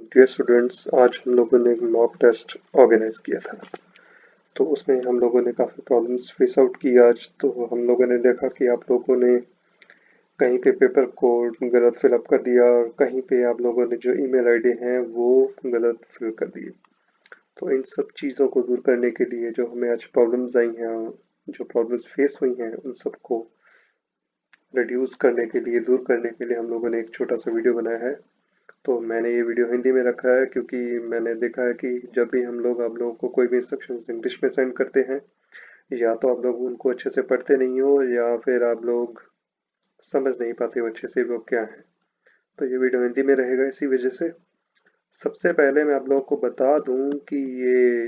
Dear students, आज हम लोगों ने एक मॉक टेस्ट ऑर्गेनाइज किया था। तो उसमें हम लोगों ने काफ़ी प्रॉब्लम्स फेस आउट की। आज तो हम लोगों ने देखा कि आप लोगों ने कहीं पे पेपर को गलत फिलअप कर दिया और कहीं पे आप लोगों ने जो ईमेल आईडी हैं वो गलत फिल कर दिए। तो इन सब चीज़ों को दूर करने के लिए जो हमें आज प्रॉब्लम्स आई हैं, जो प्रॉब्लम्स फेस हुई हैं, उन सबको रिड्यूस करने के लिए, दूर करने के लिए हम लोगों ने एक छोटा सा वीडियो बनाया है। तो मैंने ये वीडियो हिंदी में रखा है क्योंकि मैंने देखा है कि जब भी हम लोग आप लोगों को कोई भी इंस्ट्रक्शंस इंग्लिश में सेंड करते हैं, या तो आप लोग उनको अच्छे से पढ़ते नहीं हो या फिर आप लोग समझ नहीं पाते हो अच्छे से वो क्या है। तो ये वीडियो हिंदी में रहेगा इसी वजह से। सबसे पहले मैं आप लोगों को बता दूं कि ये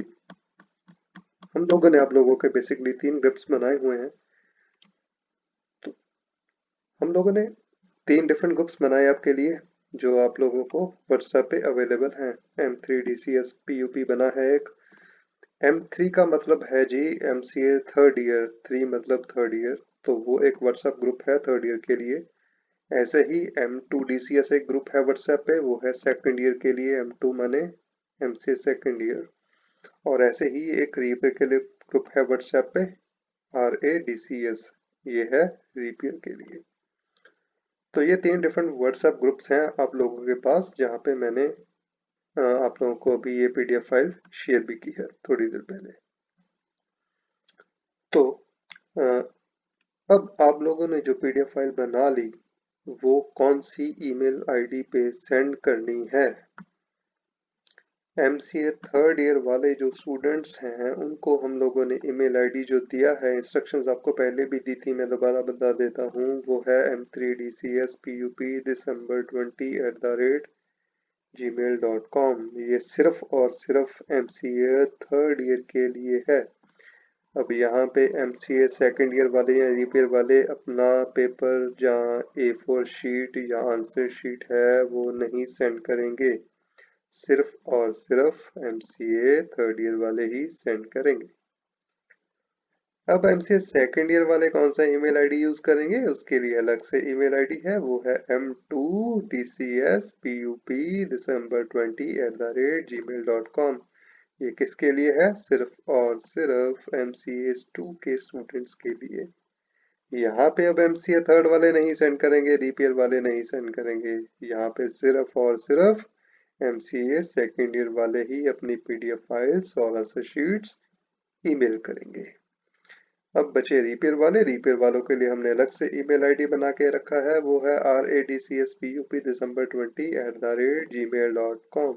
हम लोगों ने आप लोगों के बेसिकली 3 ग्रुप्स बनाए हुए हैं। तो हम लोगों ने 3 डिफरेंट ग्रुप्स बनाए आपके लिए, जो आप लोगों को व्हाट्सएप पे अवेलेबल हैं। M3DCS PUP बना है एक। M3 का मतलब है जी MCA थर्ड ईयर, 3 मतलब थर्ड ईयर, तो वो एक व्हाट्सएप ग्रुप है थर्ड ईयर के लिए। ऐसे ही M2DCS एक ग्रुप है व्हाट्सएप पे, वो है सेकंड ईयर के लिए, M2 माने MCA सेकंड ईयर। और ऐसे ही एक रीपेयर के लिए ग्रुप है व्हाट्सएप पे, RADCS, ये है रीपेयर के लिए। तो ये 3 डिफरेंट व्हाट्सएप ग्रुप्स हैं आप लोगों के पास, जहाँ पे मैंने आप लोगों को अभी ये PDF फाइल शेयर भी की है थोड़ी देर पहले। तो अ, अब आप लोगों ने जो PDF फाइल बना ली, वो कौन सी ईमेल आईडी पे सेंड करनी है? MCA थर्ड ईयर वाले जो स्टूडेंट्स हैं, उनको हम लोगों ने ईमेल आईडी जो दिया है, इंस्ट्रक्शंस आपको पहले भी दी थी, मैं दोबारा बता देता हूँ, वो है m3dcspup@gmail.com। ये सिर्फ और सिर्फ MCA थर्ड ईयर के लिए है। अब यहाँ पे MCA सेकंड ईयर वाले या रीपेयर वाले अपना पेपर जहाँ A4 शीट या आंसर शीट है वो नहीं सेंड करेंगे, सिर्फ और सिर्फ MCA थर्ड ईयर वाले ही सेंड करेंगे। अब MCA सेकंड ईयर वाले कौन सा ईमेल आईडी यूज करेंगे, उसके लिए अलग से ईमेल आईडी है, वो है m2dcspup@gmail.com। ये किसके लिए है? सिर्फ और सिर्फ MCA2 के स्टूडेंट्स के लिए। यहाँ पे अब MCA थर्ड वाले नहीं सेंड करेंगे, रीपेयर वाले नहीं सेंड करेंगे। यहाँ पे सिर्फ और सिर्फ MCA सेकेंड ईयर वाले ही अपनी PDF फाइल्स और आंसर शीट्स ईमेल करेंगे। अब बचे रीपेयर वाले। रीपेयर वालों के लिए हमने अलग से ईमेल आईडी बना के रखा है, वो है radcspup@gmail.com।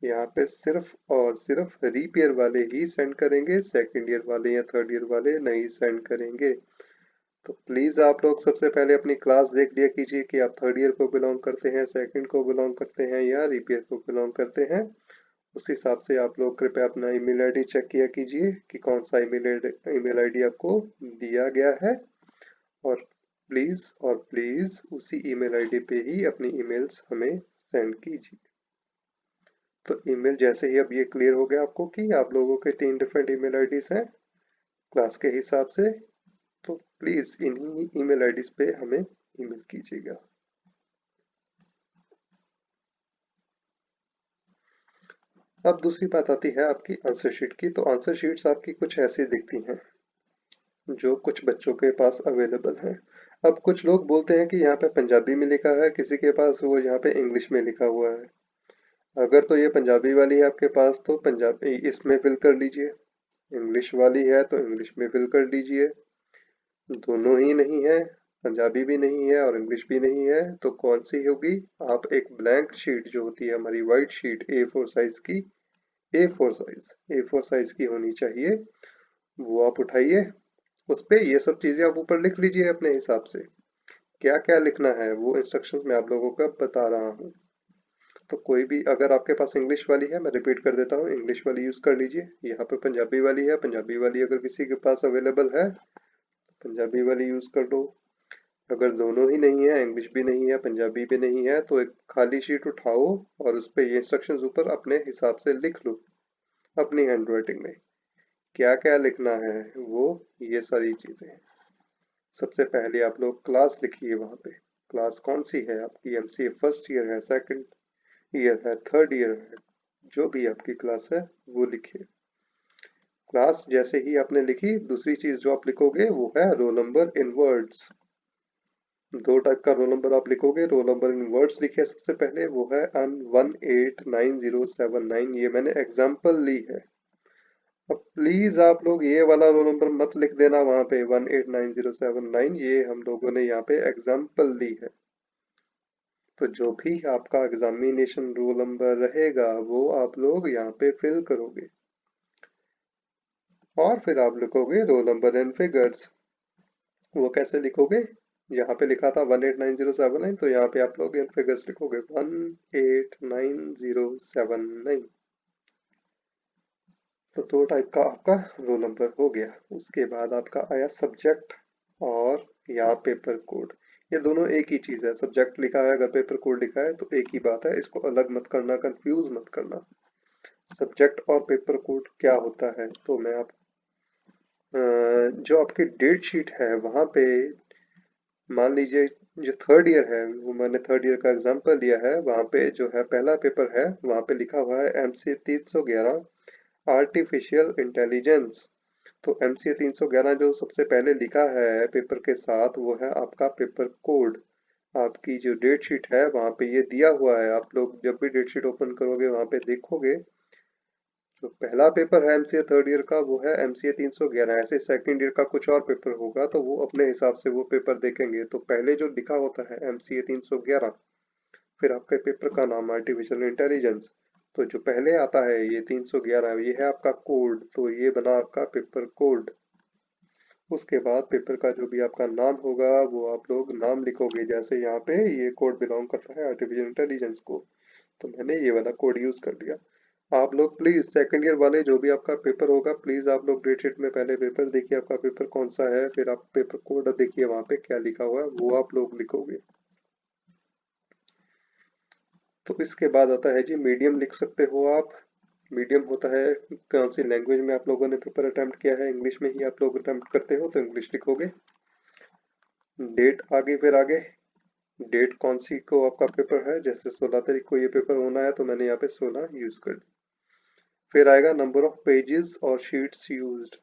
यहाँ पे सिर्फ और सिर्फ रीपेयर वाले ही सेंड करेंगे, सेकंड ईयर वाले या थर्ड ईयर वाले नहीं सेंड करेंगे। तो प्लीज आप लोग सबसे पहले अपनी क्लास देख लिया कीजिए कि आप थर्ड ईयर को बिलोंग करते हैं, सेकंड को बिलोंग करते हैं या रीपेयर को बिलोंग करते हैं। उस हिसाब से आप लोग कृपया अपना ईमेल आईडी चेक किया कीजिए कि कौन सा ईमेल आईडी आपको दिया गया है, और प्लीज उसी ईमेल आईडी पे ही अपनी ईमेल्स हमें सेंड कीजिए। तो ईमेल जैसे ही अब ये क्लियर हो गया आपको कि आप लोगों के 3 डिफरेंट ईमेल आईडीज हैं क्लास के हिसाब से, तो प्लीज इन्हीं ईमेल आईडीज पे हमें ईमेल कीजिएगा। अब दूसरी बात आती है आपकी आंसर शीट की। तो आंसर शीट्स आपकी कुछ ऐसी दिखती हैं, जो कुछ बच्चों के पास अवेलेबल है। अब कुछ लोग बोलते हैं कि यहाँ पे पंजाबी में लिखा है, किसी के पास वो यहाँ पे इंग्लिश में लिखा हुआ है। अगर तो ये पंजाबी वाली है आपके पास तो पंजाबी इसमें फिल कर लीजिए, इंग्लिश वाली है तो इंग्लिश में फिल कर लीजिए। दोनों ही नहीं है, पंजाबी भी नहीं है और इंग्लिश भी नहीं है, तो कौन सी होगी? आप एक ब्लैंक शीट जो होती है हमारी वाइट शीट A4 साइज की, A4 साइज की होनी चाहिए, वो आप उठाइए। उस पे ये सब चीजें आप ऊपर लिख लीजिए अपने हिसाब से। क्या क्या लिखना है वो इंस्ट्रक्शंस मैं आप लोगों को बता रहा हूँ। तो कोई भी, अगर आपके पास इंग्लिश वाली है, मैं रिपीट कर देता हूँ, इंग्लिश वाली यूज कर लीजिए। यहाँ पे पंजाबी वाली है, पंजाबी वाली अगर किसी के पास अवेलेबल है तो पंजाबी वाली यूज कर लो। अगर दोनों ही नहीं है, इंग्लिश भी नहीं है पंजाबी भी नहीं है, तो एक खाली शीट उठाओ और उस पे ये इंस्ट्रक्शंस ऊपर अपने हिसाब से लिख लो, अपनी हैंडराइटिंग में। क्या क्या लिखना है वो ये सारी चीजें। सबसे पहले आप लोग क्लास लिखिए, वहां पे क्लास कौन सी है आपकी? MCA फर्स्ट ईयर है, सेकंड ईयर है, थर्ड ईयर है, जो भी आपकी क्लास है वो लिखिए। क्लास जैसे ही आपने लिखी, दूसरी चीज जो आप लिखोगे वो है रोल नंबर इन वर्ड्स। दो टाइप का रोल नंबर आप लिखोगे। रोल नंबर इन वर्ड्स लिखे सबसे पहले, वो है 189079, ये मैंने एग्जाम्पल ली है। अब प्लीज आप लोग ये वाला रोल नंबर मत लिख देना वहां पे 189079, ये हम लोगों ने यहाँ पे एग्जाम्पल ली है। तो जो भी आपका एग्जामिनेशन रोल नंबर रहेगा वो आप लोग यहाँ पे फिल करोगे, और फिर आप लिखोगे रोल नंबर एंड फिगर्स। वो कैसे लिखोगे? यहाँ पे लिखा था 189079, तो यहाँ पे आप लोग इन फिगर्स लिखोगे 189079। तो दो टाइप का आपका रोल नंबर हो गया। उसके बाद आपका आया सब्जेक्ट और या पेपर कोड। ये दोनों एक ही चीज है। सब्जेक्ट लिखा है, अगर पेपर कोड लिखा है तो एक ही बात है, इसको अलग मत करना, कंफ्यूज मत करना। सब्जेक्ट और पेपर कोड क्या होता है, तो मैं आप जो आपकी डेट शीट है वहां पे मान लीजिए, जो थर्ड ईयर है, वो मैंने थर्ड ईयर का एग्जांपल लिया है, वहां पे जो है पहला पेपर है, वहां पे लिखा हुआ है MC 311 आर्टिफिशियल इंटेलिजेंस। तो MC 311 जो सबसे पहले लिखा है पेपर के साथ, वो है आपका पेपर कोड। आपकी जो डेट शीट है वहां पे ये दिया हुआ है, आप लोग जब भी डेट शीट ओपन करोगे वहां पे देखोगे, जो पहला पेपर है एमसीए थर्ड ईयर का वो है एमसीए 311। ऐसे सेकंड ईयर का कुछ और पेपर होगा तो वो अपने हिसाब से वो पेपर देखेंगे। तो पहले जो लिखा होता है एमसीए 311, फिर आपके पेपर का नाम आर्टिफिशियल इंटेलिजेंस। तो जो पहले आता है ये 311, ये है आपका कोड, तो ये बना आपका पेपर कोड। उसके बाद पेपर का जो भी आपका नाम होगा वो आप लोग नाम लिखोगे, जैसे यहाँ पे ये कोड बिलोंग करता है आर्टिफिशियल इंटेलिजेंस को, तो मैंने ये वाला कोड यूज कर दिया। आप लोग प्लीज सेकंड ईयर वाले जो भी आपका पेपर होगा, प्लीज आप लोग डेट शीट में पहले पेपर देखिए आपका पेपर कौन सा है, फिर आप पेपर कोड देखिए वहां पे क्या लिखा हुआ है वो आप लोग लिखोगे। तो इसके बाद आता है जी मीडियम, लिख सकते हो आप। मीडियम होता है कौन सी लैंग्वेज में आप लोगों ने पेपर अटेम्प्ट किया है, इंग्लिश में ही आप लोग अटेम्प्ट करते हो तो इंग्लिश लिखोगे। डेट आगे, फिर आगे डेट कौन सी को आपका पेपर है, जैसे 16 तारीख को ये पेपर होना है तो मैंने यहाँ पे 16 यूज कर दी। फिर आएगा नंबर ऑफ पेजेस और शीट्स यूज्ड,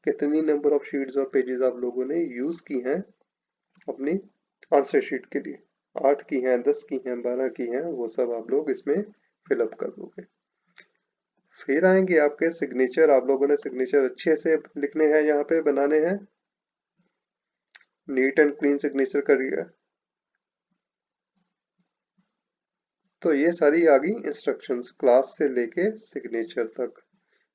कितनी नंबर ऑफ शीट्स और पेजेस आप लोगों ने यूज की हैं अपनी आंसर शीट के लिए। 8 की हैं, 10 की हैं, 12 की हैं, वो सब आप लोग इसमें फिलअप कर दोगे। फिर आएंगे आपके सिग्नेचर, आप लोगों ने सिग्नेचर अच्छे से लिखने हैं, यहाँ पे बनाने हैं, नीट एंड क्लीन सिग्नेचर करिए। तो ये सारी आ गई इंस्ट्रक्शंस क्लास से लेके सिग्नेचर तक।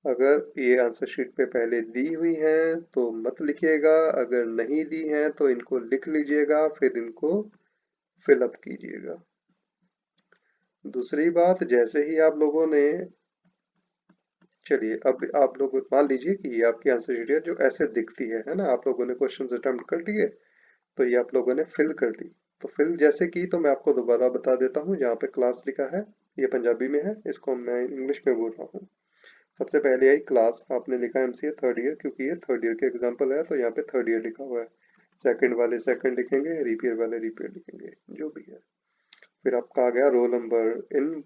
अगर ये आंसर शीट पे पहले दी हुई हैं तो मत लिखिएगा, अगर नहीं दी हैं तो इनको लिख लीजिएगा, फिर इनको फिलअप कीजिएगा। दूसरी बात, जैसे ही आप लोगों ने, चलिए अब आप लोग मान लीजिए कि ये आपकी आंसर शीट है जो ऐसे दिखती है ना, आप लोगों ने क्वेश्चन अटेम्प्ट कर लिए, तो ये आप लोगों ने फिल कर ली। तो फिल जैसे की, तो मैं आपको दोबारा बता देता हूँ, जहाँ पे क्लास लिखा है ये पंजाबी में है, इसको मैं इंग्लिश में बोल रहा हूँ। सबसे पहले आई क्लास, आपने लिखा एमसीए थर्ड ईयर, क्योंकि ये थर्ड ईयर के एग्जाम्पल है तो यहाँ पे थर्ड ईयर लिखा हुआ है। सेकंड वाले सेकंड लिखेंगे, रिपीयर वाले रिपीयर लिखेंगे, जो भी है। फिर आपका आ गया रोल नंबर इन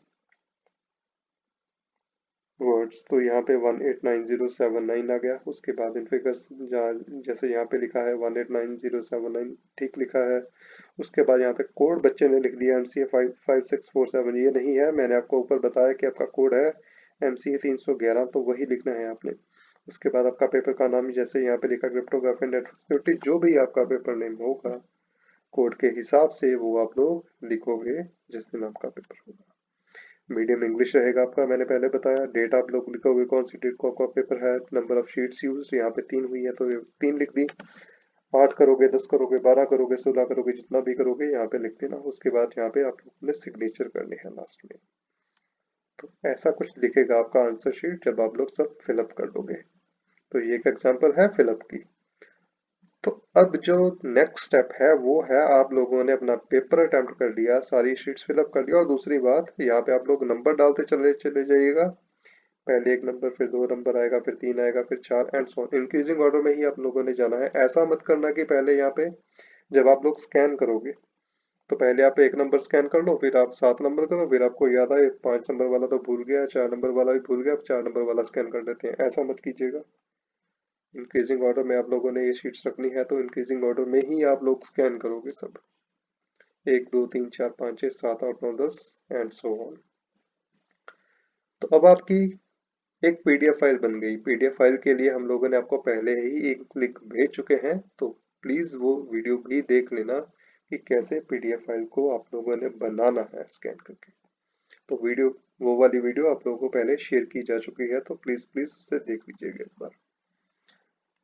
वर्ड्स, तो यहाँ पे 189079 आ गया। उसके बाद इन फिगर्स, जैसे यहाँ पे लिखा है 189079 ठीक लिखा है। उसके बाद यहाँ पे कोड बच्चे ने लिख दिया एमसीए 55647, ये नहीं है, मैंने आपको ऊपर बताया कि आपका कोड है एमसीए 311, तो वही लिखना है आपने। उसके बाद आपका पेपर का नाम, जैसे यहाँ पे लिखा क्रिप्टोग्राफी एंड नेटवर्क सिक्योरिटी, जो भी आपका पेपर नेम होगा कोड के हिसाब से वो आप लोग लिखोगे जिस दिन आपका पेपर होगा। मीडियम इंग्लिश रहेगा आपका, मैंने पहले बताया। डेट आप लोग लिखोगे कौन सी डेट को आपका पेपर है। नंबर ऑफ शीट्स यूज, यहाँ पे 3 हुई है तो ये 3 लिख दी। 8 करोगे, 10 करोगे, 12 करोगे, 16 करोगे, जितना भी करोगे यहाँ पे लिख देना। उसके बाद यहाँ पे आप लोगों ने सिग्नेचर करने हैं लास्ट में। तो ऐसा कुछ दिखेगा आपका आंसर शीट जब आप लोग सब फिलअप कर दोगे। तो ये एक एग्जाम्पल है फिलअप की। तो अब जो नेक्स्ट स्टेप है वो है, आप लोगों ने अपना पेपर अटेम्प्ट कर लिया, सारी शीट्स फिलअप कर लिया, और दूसरी बात यहाँ पे आप लोग नंबर डालते चले चले जाइएगा। पहले 1 नंबर, फिर 2 नंबर आएगा, फिर 3 आएगा, फिर 4 and so on, increasing order में ही आप लोगों ने जाना है। ऐसा मत करना कि पहले यहाँ पे जब आप लोग स्कैन करोगे तो पहले आप 1 नंबर स्कैन कर लो, फिर आप 7 नंबर करो, फिर आपको याद आए 5 नंबर वाला तो भूल गया, 4 नंबर वाला भी भूल गया, अब 4 नंबर वाला स्कैन कर लेते हैं। ऐसा मत कीजिएगा। इंक्रीजिंग ऑर्डर में आप लोगों ने ये शीट्स रखनी है तो इंक्रीजिंग ऑर्डर में ही आप लोग स्कैन करोगे सब। 1 2 3 4 5 6 7 8 9 10 एंड सो ऑन। तो अब आपकी एक पीडीएफ फाइल बन गई। पीडीएफ फाइल के लिए हम लोगों ने आपको पहले ही एक लिंक भेज चुके हैं, तो प्लीज वो वीडियो भी देख लेना कि कैसे पीडीएफ फाइल को आप लोगों ने बनाना है स्कैन करके। तो वीडियो, वो वाली वीडियो आप लोगों को पहले शेयर की जा चुकी है, तो प्लीज प्लीज उसे देख लीजिएगा एक बार।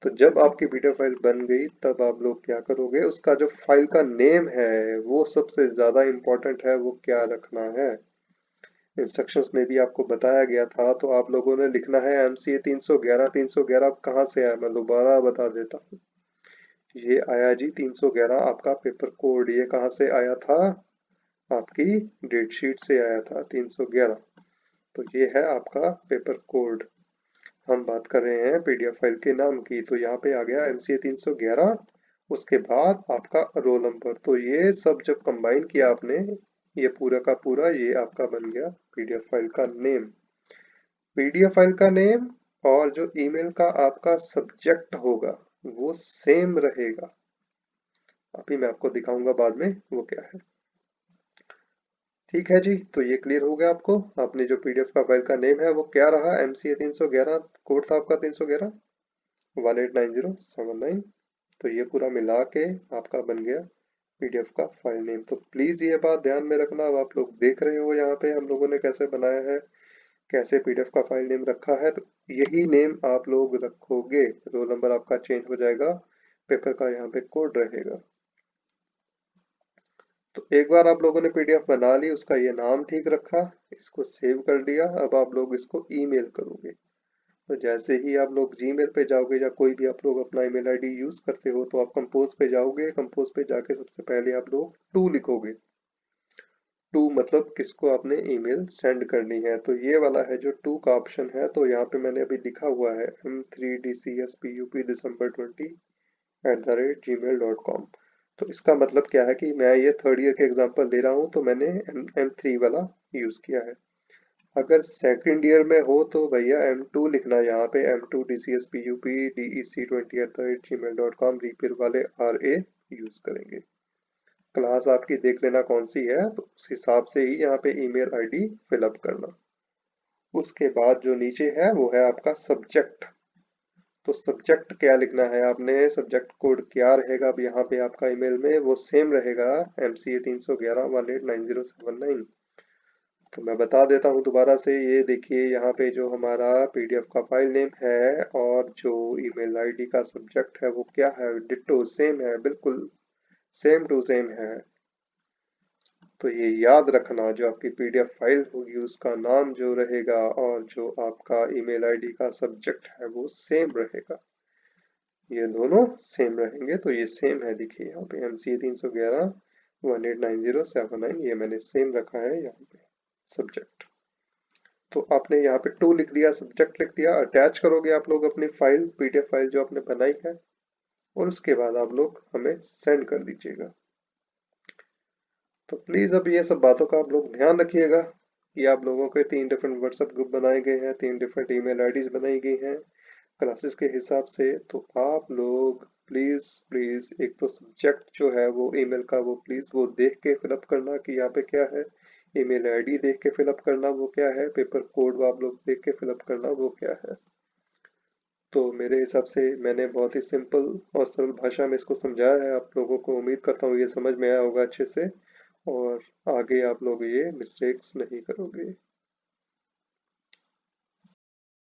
तो जब आपकी पीडीएफ फाइल बन गई तब आप लोग क्या करोगे, उसका जो फाइल का नेम है वो सबसे ज्यादा इंपॉर्टेंट है, वो क्या रखना है। इंस्ट्रक्शंस में भी आपको बताया गया था, तो आप लोगों ने लिखना है MCA 311। 311 कहाँ से आया, मैं दोबारा बता देता हूँ। ये आया जी 311 आपका पेपर कोड। ये कहाँ से आया था, आपकी डेट शीट से आया था 311। तो ये है आपका पेपर कोड। हम बात कर रहे हैं पीडीएफ फाइल के नाम की, तो यहाँ पे आ गया MCA 311। उसके बाद आपका रोल नंबर। तो ये सब जब कंबाइन किया आपने, ये पूरा का पूरा ये आपका बन गया पीडीएफ फाइल का नेम। पीडीएफ फाइल का नेम और जो ईमेल का आपका सब्जेक्ट होगा वो सेम रहेगा। अभी मैं आपको दिखाऊंगा बाद में वो क्या है। ठीक है जी, तो ये क्लियर हो गया आपको। आपने जो पीडीएफ का फाइल का नेम है वो क्या रहा, MCA 311, कोड था आपका 311 189079। तो ये पूरा मिला के आपका बन गया पीडीएफ का फाइल नेम। तो प्लीज ये बात ध्यान में रखना। अब आप लोग देख रहे हो यहाँ पे हम लोगों ने कैसे बनाया है, कैसे पीडीएफ का फाइल नेम रखा है, तो यही नेम आप लोग रखोगे। रोल नंबर आपका चेंज हो जाएगा, पेपर का यहाँ पे कोड रहेगा। तो एक बार आप लोगों ने पीडीएफ बना ली, उसका ये नाम ठीक रखा, इसको सेव कर लिया। अब आप लोग इसको ईमेल करोगे। तो जैसे ही आप लोग जीमेल पे जाओगे या कोई भी आप लोग अपना ईमेल आईडी यूज करते हो, तो आप कंपोज पे जाओगे। कंपोज पे जाके सबसे पहले आप लोग टू लिखोगे। टू मतलब किसको आपने ईमेल सेंड करनी है। तो ये वाला है जो टू का ऑप्शन है, तो यहाँ पे मैंने अभी लिखा हुआ है m3dcspup@gmail.com। तो इसका मतलब क्या है कि मैं ये 3rd ईयर के एग्जाम्पल ले रहा हूँ, तो मैंने M3 वाला यूज किया है। अगर 2nd ईयर में हो तो भैया M2 लिखना, यहाँ पे M2dcspup.dec20@gmail.com रिपेयर वाले RA यूज करेंगे। क्लास आपकी देख लेना कौन सी है, तो उस हिसाब से ही यहाँ पे ईमेल आईडी फिलअप करना। उसके बाद जो नीचे है वो है आपका सब्जेक्ट। तो सब्जेक्ट क्या लिखना है आपने, सब्जेक्ट कोड क्या रहेगा अब यहाँ पे आपका ईमेल में, वो सेम रहेगा MCA 311 189079। तो मैं बता देता हूँ दोबारा से। ये देखिए यहाँ पे जो हमारा पीडीएफ का फाइल नेम है और जो ईमेल आईडी का सब्जेक्ट है वो क्या है, डिट्टो सेम है, बिल्कुल सेम टू सेम है। तो ये याद रखना, जो आपकी पीडीएफ फाइल होगी उसका नाम जो रहेगा और जो आपका ईमेल आईडी का सब्जेक्ट है वो सेम रहेगा। ये दोनों सेम रहेंगे। तो ये सेम है, देखिए यहाँ पे MCA 311 189079, ये मैंने सेम रखा है यहाँ पे सब्जेक्ट। तो आपने यहाँ पे टू लिख दिया, सब्जेक्ट लिख दिया। अटैच करोगे आप लोग अपनी फाइल, पीडीएफ फाइल जो आपने बनाई है, और उसके बाद आप लोग हमें सेंड कर दीजिएगा। तो प्लीज अब ये सब बातों का आप लोग ध्यान रखिएगा कि आप लोगों के 3 डिफरेंट व्हाट्सएप ग्रुप बनाए गए हैं, 3 डिफरेंट ईमेल आईडीज बनाई गई हैं क्लासेस के हिसाब से। तो आप लोग प्लीज प्लीज एक तो सब्जेक्ट जो है वो ईमेल का, वो प्लीज वो देख के फिलअप करना कि यहाँ पे क्या है। ईमेल आईडी देख के फिलअप करना वो क्या है। पेपर कोड वो आप लोग देख के फिलअप करना वो क्या है। तो मेरे हिसाब से मैंने बहुत ही सिंपल और सरल भाषा में इसको समझाया है आप लोगों को। उम्मीद करता हूँ ये समझ में आया होगा अच्छे से, और आगे आप लोग ये मिस्टेक्स नहीं करोगे।